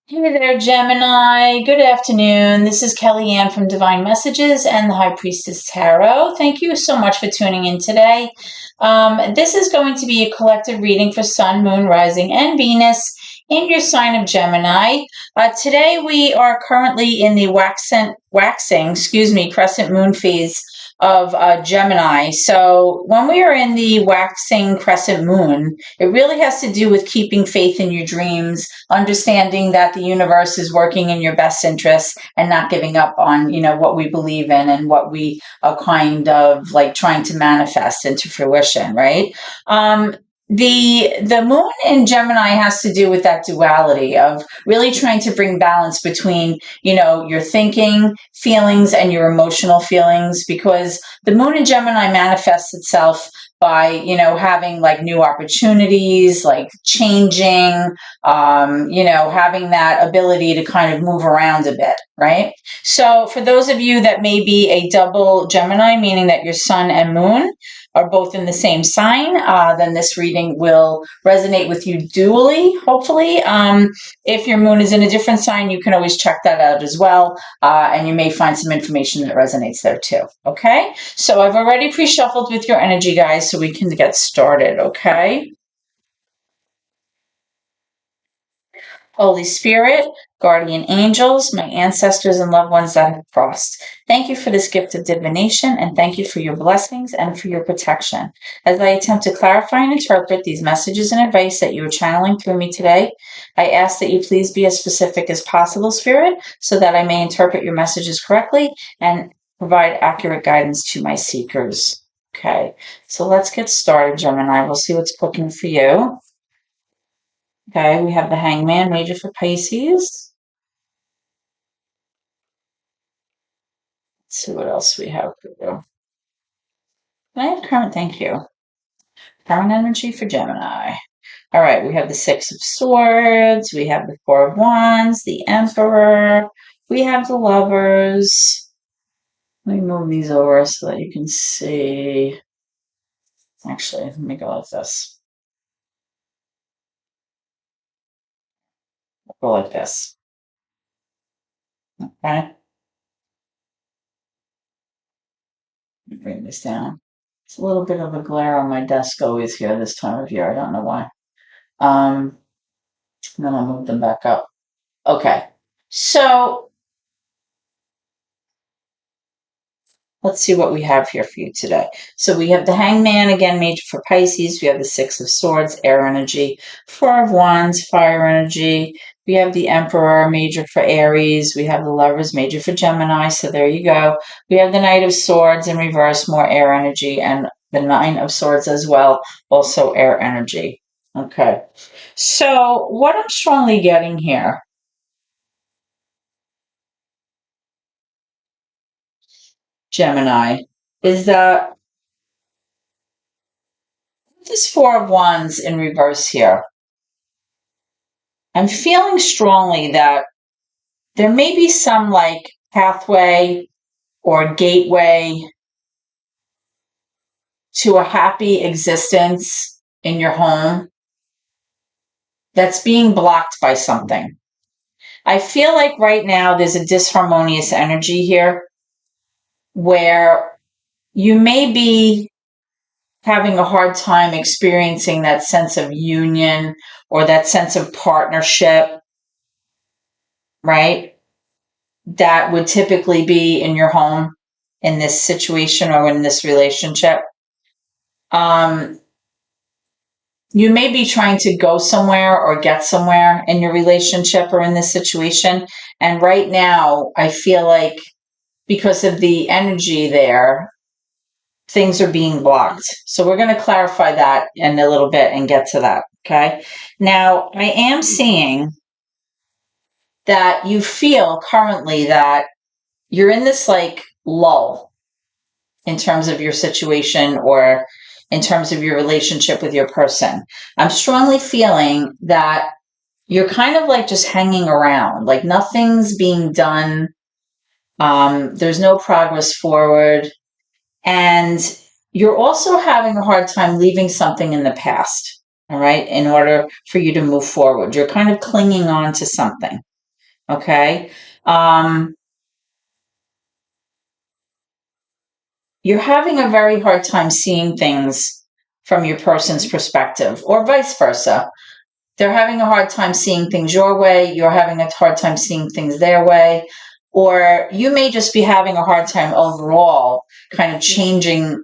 Hey there, Gemini. Good afternoon. This is Kellyanne from Divine Messages and the High Priestess Tarot. Thank you so much for tuning in today. This is going to be a collective reading for Sun, Moon, Rising, and Venus in your sign of Gemini. Today we are currently in the crescent moon phase of Gemini. So when we are in the waxing crescent moon, it really has to do with keeping faith in your dreams, understanding that the universe is working in your best interests and not giving up on, what we believe in and what we are kind of like trying to manifest into fruition, right? The moon in Gemini has to do with that duality of really trying to bring balance between, your thinking, feelings, and your emotional feelings, because the moon in Gemini manifests itself by, having like new opportunities, like changing, having that ability to kind of move around a bit, right? So for those of you that may be a double Gemini, meaning that your sun and moon are both in the same sign, then this reading will resonate with you dually, hopefully. If your moon is in a different sign, you can always check that out as well, and you may find some information that resonates there too, okay? So I've already pre-shuffled with your energy, guys, so we can get started, okay? Holy Spirit, guardian angels, my ancestors and loved ones that have crossed. Thank you for this gift of divination, and thank you for your blessings and for your protection. As I attempt to clarify and interpret these messages and advice that you are channeling through me today, I ask that you please be as specific as possible, Spirit, so that I may interpret your messages correctly and provide accurate guidance to my seekers. Okay, so let's get started, Gemini. We'll see what's cooking for you. Okay, we have the Hangman, major for Pisces. Let's see what else we have for you. Can I have current? Thank you. Current energy for Gemini. All right, we have the Six of Swords. We have the Four of Wands, the Emperor. We have the Lovers. Let me move these over so that you can see. Actually, let me go like this. I'll go like this. Okay. Bring this down. It's a little bit of a glare on my desk always here this time of year. I don't know why. And then I'll move them back up. Okay. So let's see what we have here for you today. So we have the Hangman, again, major for Pisces. We have the Six of Swords, air energy. Four of Wands, fire energy. We have the Emperor, major for Aries. We have the Lovers, major for Gemini. So there you go. We have the Knight of Swords in reverse, more air energy. And the Nine of Swords as well, also air energy. Okay. So what I'm strongly getting here, Gemini, is that this Four of Wands in reverse here, I'm feeling strongly that there may be some like pathway or gateway to a happy existence in your home that's being blocked by something. I feel like right now there's a disharmonious energy here where you may be having a hard time experiencing that sense of union or that sense of partnership, right? That would typically be in your home in this situation or in this relationship. You may be trying to go somewhere or get somewhere in your relationship or in this situation. And right now, I feel like because of the energy there, things are being blocked. So we're going to clarify that in a little bit and get to that. Okay. Now, I am seeing that you feel currently that you're in this like lull in terms of your situation or in terms of your relationship with your person. I'm strongly feeling that you're kind of like just hanging around, like nothing's being done. There's no progress forward. And you're also having a hard time leaving something in the past, all right, in order for you to move forward. You're kind of clinging on to something. Okay. Um, you're having a very hard time seeing things from your person's perspective, or vice versa. They're having a hard time seeing things your way. You're having a hard time seeing things their way. Or you may just be having a hard time overall kind of changing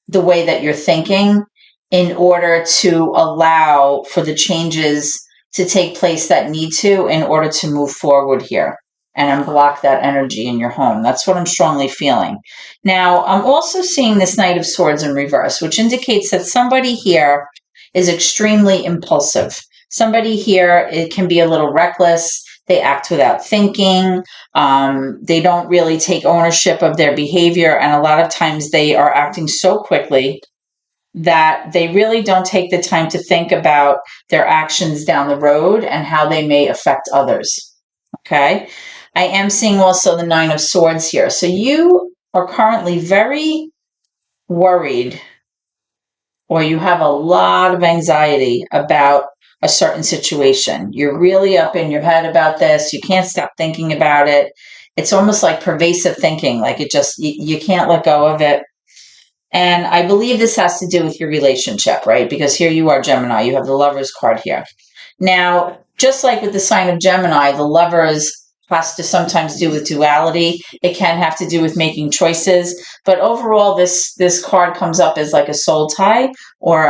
the way that you're thinking in order to allow for the changes to take place that need to in order to move forward here and unblock that energy in your home. That's what I'm strongly feeling. Now, I'm also seeing this Knight of Swords in reverse, which indicates that somebody here is extremely impulsive. Somebody here, it can be a little reckless. They act without thinking. They don't really take ownership of their behavior. And a lot of times they are acting so quickly that they really don't take the time to think about their actions down the road and how they may affect others. Okay. I am seeing also the Nine of Swords here. So you are currently very worried, or you have a lot of anxiety about a certain situation. You're really up in your head about this. You can't stop thinking about it. It's almost like pervasive thinking, like it just, you can't let go of it. And I believe this has to do with your relationship, right? Because here you are, Gemini, you have the Lovers card here. Now, just like with the sign of Gemini, the Lovers has to sometimes do with duality. It can have to do with making choices. But overall, this card comes up as like a soul tie, or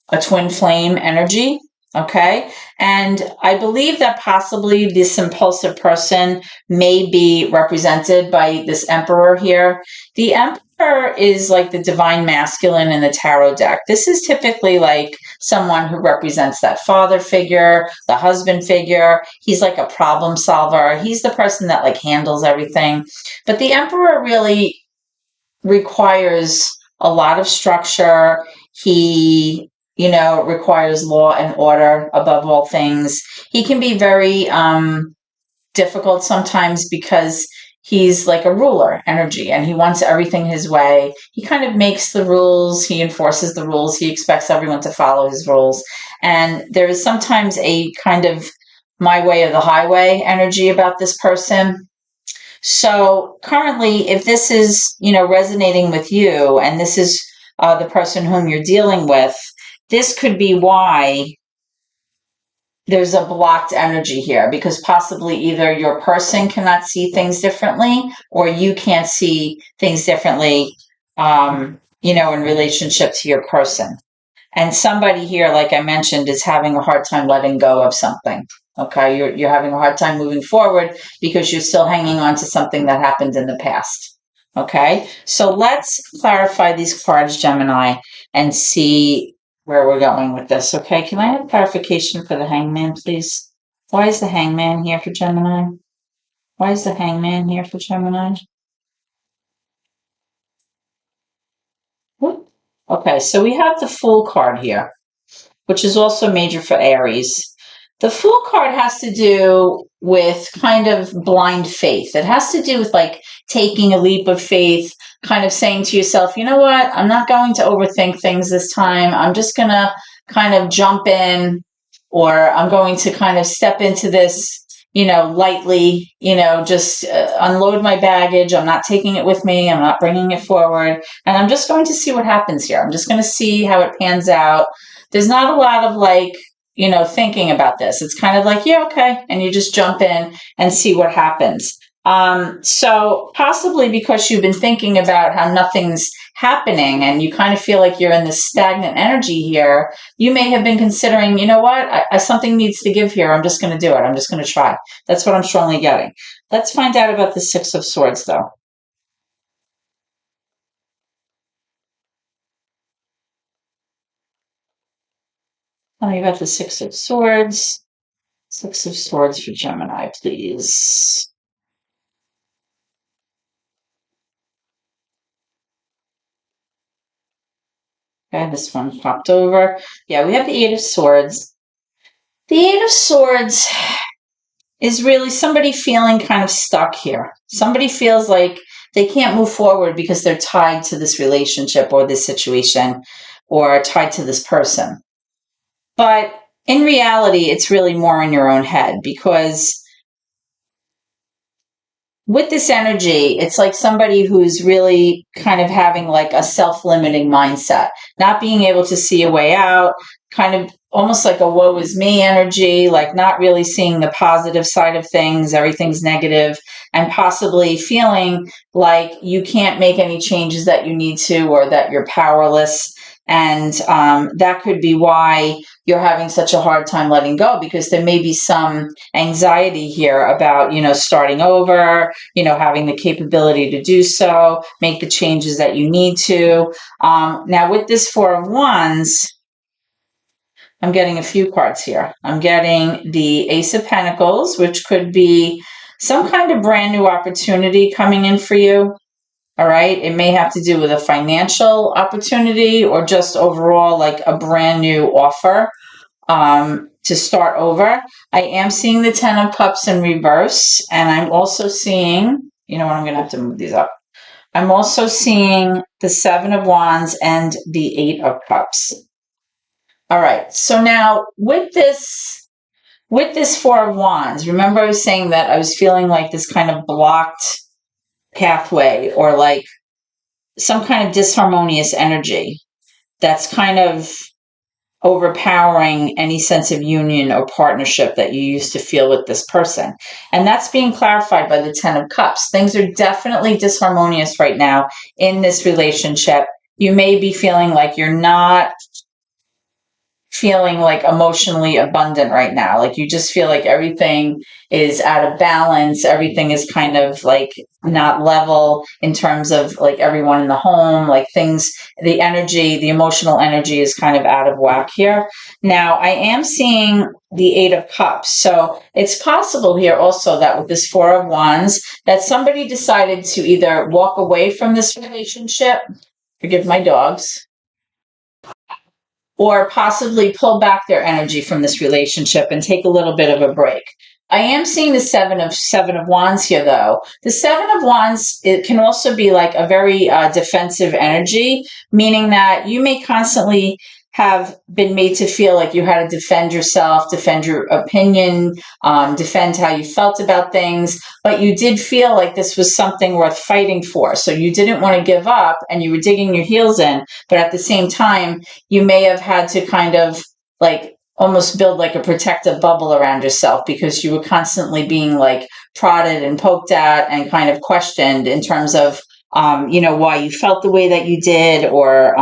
a twin flame energy. Okay. And I believe that possibly this impulsive person may be represented by this Emperor here. The Emperor is like the divine masculine in the tarot deck. This is typically like someone who represents that father figure, the husband figure. He's like a problem solver. He's the person that like handles everything. But the Emperor really requires a lot of structure. He, requires law and order above all things. He can be very difficult sometimes because he's like a ruler energy and he wants everything his way. He kind of makes the rules, he enforces the rules, he expects everyone to follow his rules. And there is sometimes a kind of my way or the highway energy about this person. So currently, if this is, resonating with you and this is the person whom you're dealing with, this could be why there's a blocked energy here, because possibly either your person cannot see things differently or you can't see things differently, in relationship to your person. And somebody here, like I mentioned, is having a hard time letting go of something. Okay, you're having a hard time moving forward because you're still hanging on to something that happened in the past. Okay, so let's clarify these cards, Gemini, and see where we're going with this. Okay, can I have clarification for the Hangman, please? Why is the Hangman here for Gemini? Why is the Hangman here for Gemini? What? Okay, so we have the Fool card here, which is also major for Aries. The Fool card has to do with kind of blind faith. It has to do with like taking a leap of faith, kind of saying to yourself, you know what, I'm not going to overthink things this time. I'm just going to kind of jump in, or I'm going to kind of step into this, lightly, just unload my baggage. I'm not taking it with me. I'm not bringing it forward. And I'm just going to see what happens here. I'm just going to see how it pans out. There's not a lot of like, thinking about this. It's kind of like, yeah, okay. And you just jump in and see what happens. So possibly because you've been thinking about how nothing's happening and you kind of feel like you're in this stagnant energy here, you may have been considering, you know what, something needs to give here. I'm just going to do it. I'm just going to try. That's what I'm strongly getting. Let's find out about the Six of Swords, though. Tell me about the Six of Swords. Six of Swords for Gemini, please. Okay, this one popped over. Yeah, we have the Eight of Swords. The Eight of Swords is really somebody feeling kind of stuck here. Somebody feels like they can't move forward because they're tied to this relationship or this situation or tied to this person. But in reality, it's really more in your own head, because with this energy, it's like somebody who's really kind of having like a self-limiting mindset, not being able to see a way out, kind of almost like a woe is me energy, like not really seeing the positive side of things, everything's negative, and possibly feeling like you can't make any changes that you need to, or that you're powerless. And that could be why you're having such a hard time letting go, because there may be some anxiety here about, starting over, having the capability to do so, make the changes that you need to. Now, with this Four of Wands, I'm getting a few cards here. I'm getting the Ace of Pentacles, which could be some kind of brand new opportunity coming in for you. All right. It may have to do with a financial opportunity, or just overall like a brand new offer to start over. I am seeing the Ten of Cups in reverse, and I'm also seeing, you know what, I'm going to have to move these up. I'm also seeing the Seven of Wands and the Eight of Cups. All right. So now with this Four of Wands, remember I was saying that I was feeling like this kind of blocked pathway, or like some kind of disharmonious energy that's kind of overpowering any sense of union or partnership that you used to feel with this person. And that's being clarified by the Ten of Cups. Things are definitely disharmonious right now in this relationship. You may be feeling like you're not feeling like emotionally abundant right now. Like you just feel like everything is out of balance. Everything is kind of like not level in terms of like everyone in the home, like things, the energy, the emotional energy is kind of out of whack here. Now I am seeing the Eight of Cups. So it's possible here also that with this Four of Wands, that somebody decided to either walk away from this relationship, forgive my dogs, or possibly pull back their energy from this relationship and take a little bit of a break. I am seeing the Seven of Wands here, though. The Seven of Wands, it can also be like a very defensive energy, meaning that you may constantly have been made to feel like you had to defend yourself, defend your opinion, defend how you felt about things, but you did feel like this was something worth fighting for. So you didn't want to give up, and you were digging your heels in, but at the same time, you may have had to kind of like almost build like a protective bubble around yourself, because you were constantly being like prodded and poked at and kind of questioned in terms of, why you felt the way that you did, or,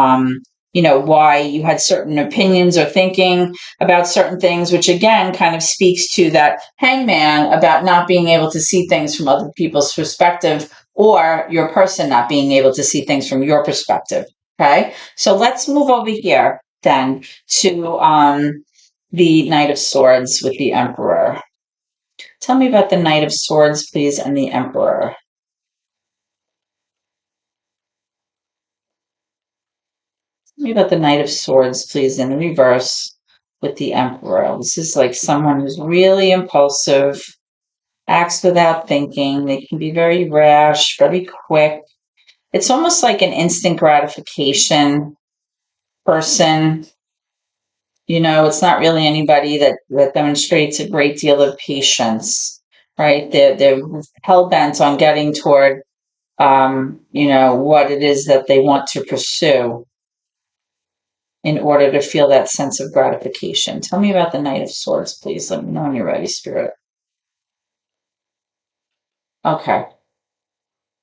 why you had certain opinions or thinking about certain things, which again kind of speaks to that Hangman about not being able to see things from other people's perspective, or your person not being able to see things from your perspective. Okay, so let's move over here then to the Knight of Swords with the Emperor. Tell me about the Knight of Swords, please, and the Emperor. Tell me about the Knight of Swords, please, in the reverse with the Emperor. This is like someone who's really impulsive, acts without thinking. They can be very rash, very quick. It's almost like an instant gratification person. It's not really anybody that demonstrates a great deal of patience, right? They're hell bent on getting toward, what it is that they want to pursue in order to feel that sense of gratification. Tell me about the Knight of Swords, please. Let me know when you're ready, Spirit. Okay.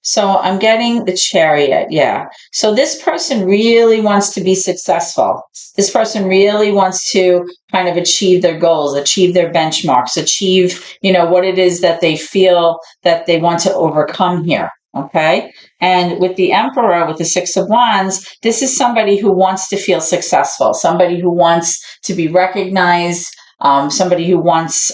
So I'm getting the Chariot, yeah. So this person really wants to be successful. This person really wants to kind of achieve their goals, achieve their benchmarks, achieve, what it is that they feel that they want to overcome here. Okay. And with the Emperor, with the Six of Wands, this is somebody who wants to feel successful, somebody who wants to be recognized, somebody who wants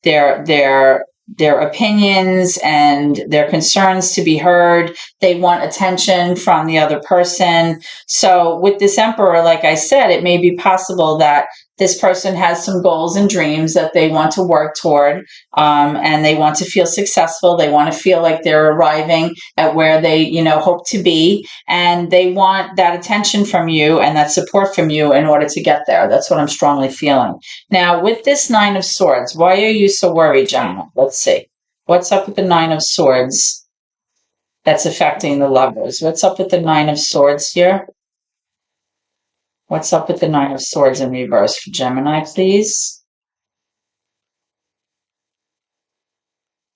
their opinions and their concerns to be heard. They want attention from the other person. So with this Emperor, like I said, it may be possible that this person has some goals and dreams that they want to work toward, and they want to feel successful. They want to feel like they're arriving at where they, hope to be, and they want that attention from you and that support from you in order to get there. That's what I'm strongly feeling. Now, with this Nine of Swords, why are you so worried, Gemini? Let's see. What's up with the Nine of Swords that's affecting the lovers? What's up with the Nine of Swords here? What's up with the Nine of Swords in reverse for Gemini, please?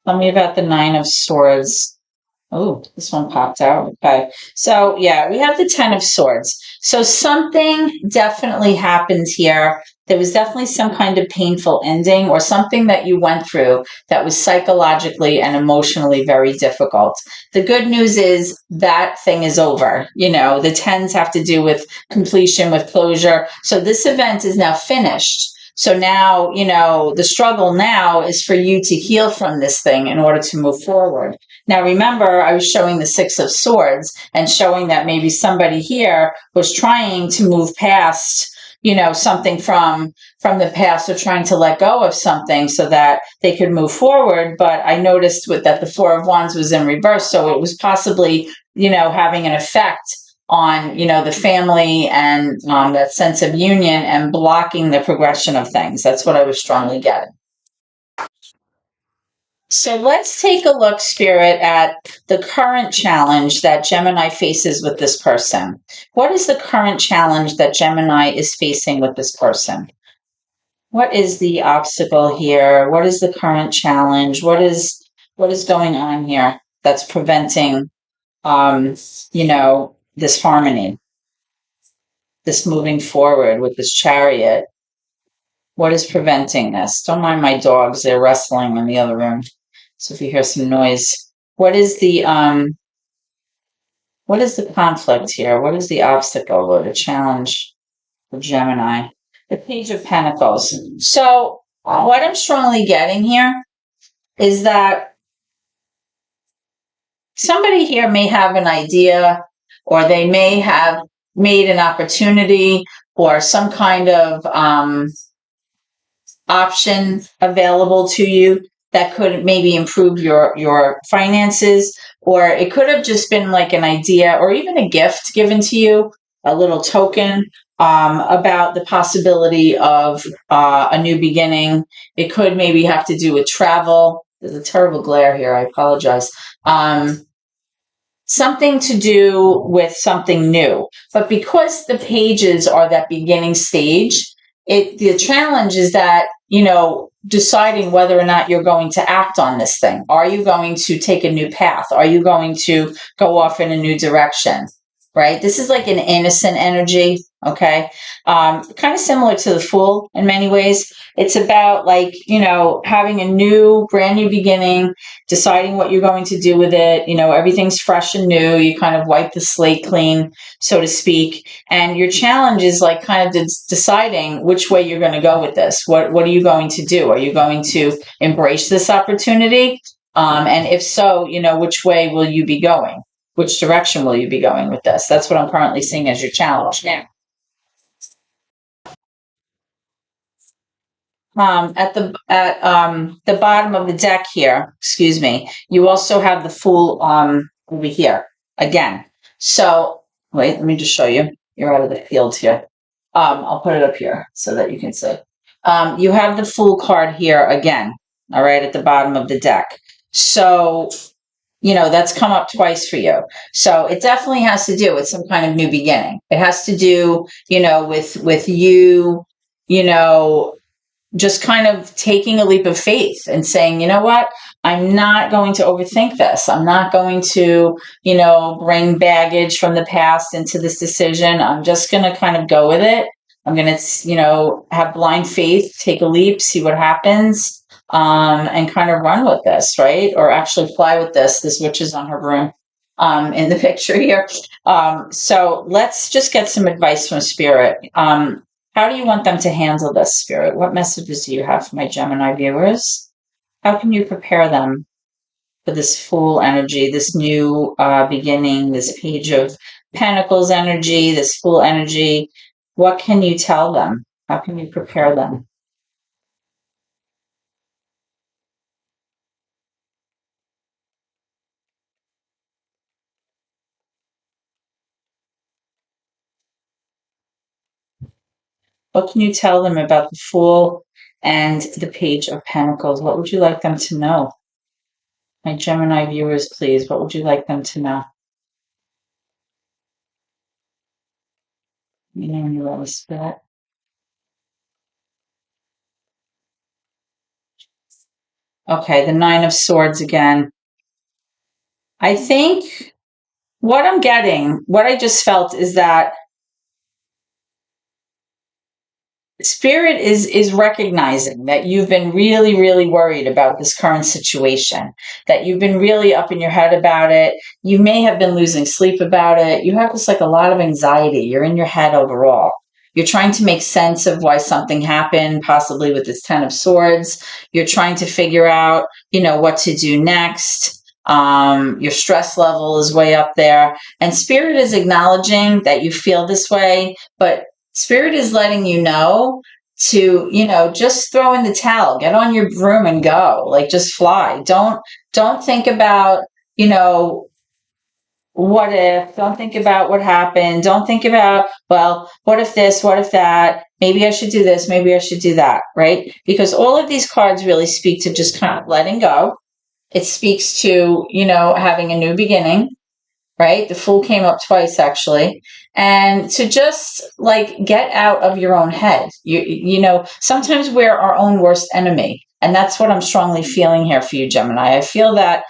Tell me about the Nine of Swords. Oh, this one popped out. Okay. So, yeah, we have the Ten of Swords. So, something definitely happened here. There was definitely some kind of painful ending or something that you went through that was psychologically and emotionally very difficult. The good news is that thing is over. The tens have to do with completion, with closure. So, this event is now finished. So now, the struggle now is for you to heal from this thing in order to move forward. Now, remember, I was showing the Six of Swords and showing that maybe somebody here was trying to move past, something from the past, or trying to let go of something so that they could move forward. But I noticed that the Four of Wands was in reverse. So it was possibly, having an effect on, the family and that sense of union and blocking the progression of things. That's what I was strongly getting. So let's take a look, Spirit, at the current challenge that Gemini faces with this person. What is the current challenge that Gemini is facing with this person? What is the obstacle here? What is the current challenge? What is going on here that's preventing, this harmony, this moving forward with this Chariot? What is preventing this? Don't mind my dogs; they're wrestling in the other room. So if you hear some noise, what is the conflict here? What is the obstacle or the challenge for Gemini? The Page of Pentacles. So what I'm strongly getting here is that somebody here may have an idea, or they may have made an opportunity or some kind of option available to you that could maybe improve your finances, or it could have just been like an idea or even a gift given to you, a little token about the possibility of a new beginning. It could maybe have to do with travel. There's a terrible glare here, I apologize. Something to do with something new. But because the pages are that beginning stage, the challenge is that, deciding whether or not you're going to act on this thing. Are you going to take a new path? Are you going to go off in a new direction? Right? This is like an innocent energy. Okay. Kind of similar to the Fool in many ways. It's about having a brand new beginning, deciding what you're going to do with it. Everything's fresh and new. You kind of wipe the slate clean, so to speak. And your challenge is kind of deciding which way you're going to go with this. What are you going to do? Are you going to embrace this opportunity? And if so, which way will you be going? Which direction will you be going with this? That's what I'm currently seeing as your challenge now. At the bottom of the deck here, excuse me, you also have the Fool over here again. So wait, let me just show you. You're out of the field here. I'll put it up here so that you can see. You have the Fool card here again. All right, at the bottom of the deck. So that's come up twice for you. So it definitely has to do with some kind of new beginning. It has to do, with you, just kind of taking a leap of faith and saying, you know what, I'm not going to overthink this. I'm not going to, bring baggage from the past into this decision. I'm just going to kind of go with it. I'm going to, have blind faith, take a leap, see what happens, and kind of run with this, right? Or actually fly with this. This witch is on her broom in the picture here. So let's just get some advice from Spirit. How do you want them to handle this, Spirit? What messages do you have for my Gemini viewers? How can you prepare them for this Fool energy, this new beginning, this Page of Pentacles energy, this Fool energy? What can you tell them? How can you prepare them? What can you tell them about the Fool and the Page of Pentacles? What would you like them to know? My Gemini viewers, please, what would you like them to know? You know, when you love a spirit. Okay, the Nine of Swords again. I think what I'm getting, what I just felt is that Spirit is recognizing that you've been really, really worried about this current situation, that you've been really up in your head about it. You may have been losing sleep about it. You have just like a lot of anxiety. You're in your head overall. You're trying to make sense of why something happened, possibly with this Ten of Swords. You're trying to figure out, what to do next. Your stress level is way up there. And Spirit is acknowledging that you feel this way, but Spirit is letting you know to, just throw in the towel, get on your broom and go. Like just fly. Don't think about, what if, don't think about what happened. Don't think about, well, what if this, what if that? Maybe I should do this, maybe I should do that, right? Because all of these cards really speak to just kind of letting go. It speaks to, having a new beginning, right? The Fool came up twice actually. And to just like get out of your own head. Sometimes we're our own worst enemy. And that's what I'm strongly feeling here for you, Gemini. I feel that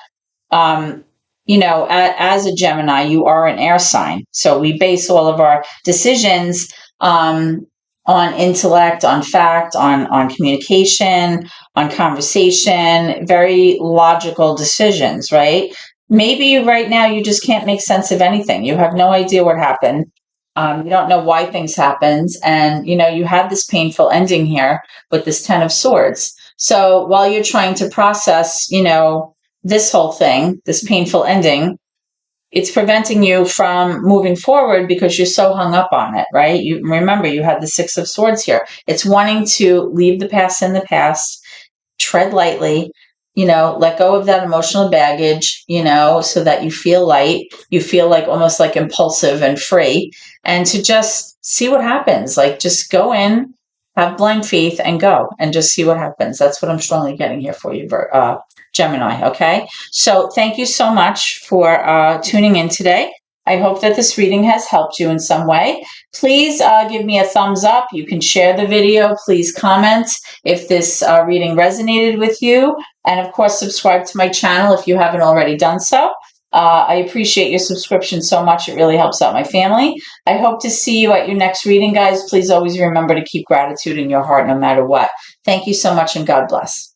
um, as a Gemini, you are an air sign. So we base all of our decisions on intellect, on fact, on communication, on conversation, very logical decisions, right? Maybe right now you just can't make sense of anything. You have no idea what happened. You don't know why things happened. And, you had this painful ending here with this Ten of Swords. So while you're trying to process, this whole thing, this painful ending, it's preventing you from moving forward because you're so hung up on it, right? You remember you had the Six of Swords here. It's wanting to leave the past in the past, tread lightly, let go of that emotional baggage, so that you feel light, you feel like almost like impulsive and free, and to just see what happens. Like just go in, have blind faith and go and just see what happens. That's what I'm strongly getting here for you, Gemini. Okay. So thank you so much for tuning in today. I hope that this reading has helped you in some way. Please give me a thumbs up. You can share the video. Please comment if this reading resonated with you. And of course, subscribe to my channel if you haven't already done so. I appreciate your subscription so much. It really helps out my family. I hope to see you at your next reading, guys. Please always remember to keep gratitude in your heart no matter what. Thank you so much and God bless.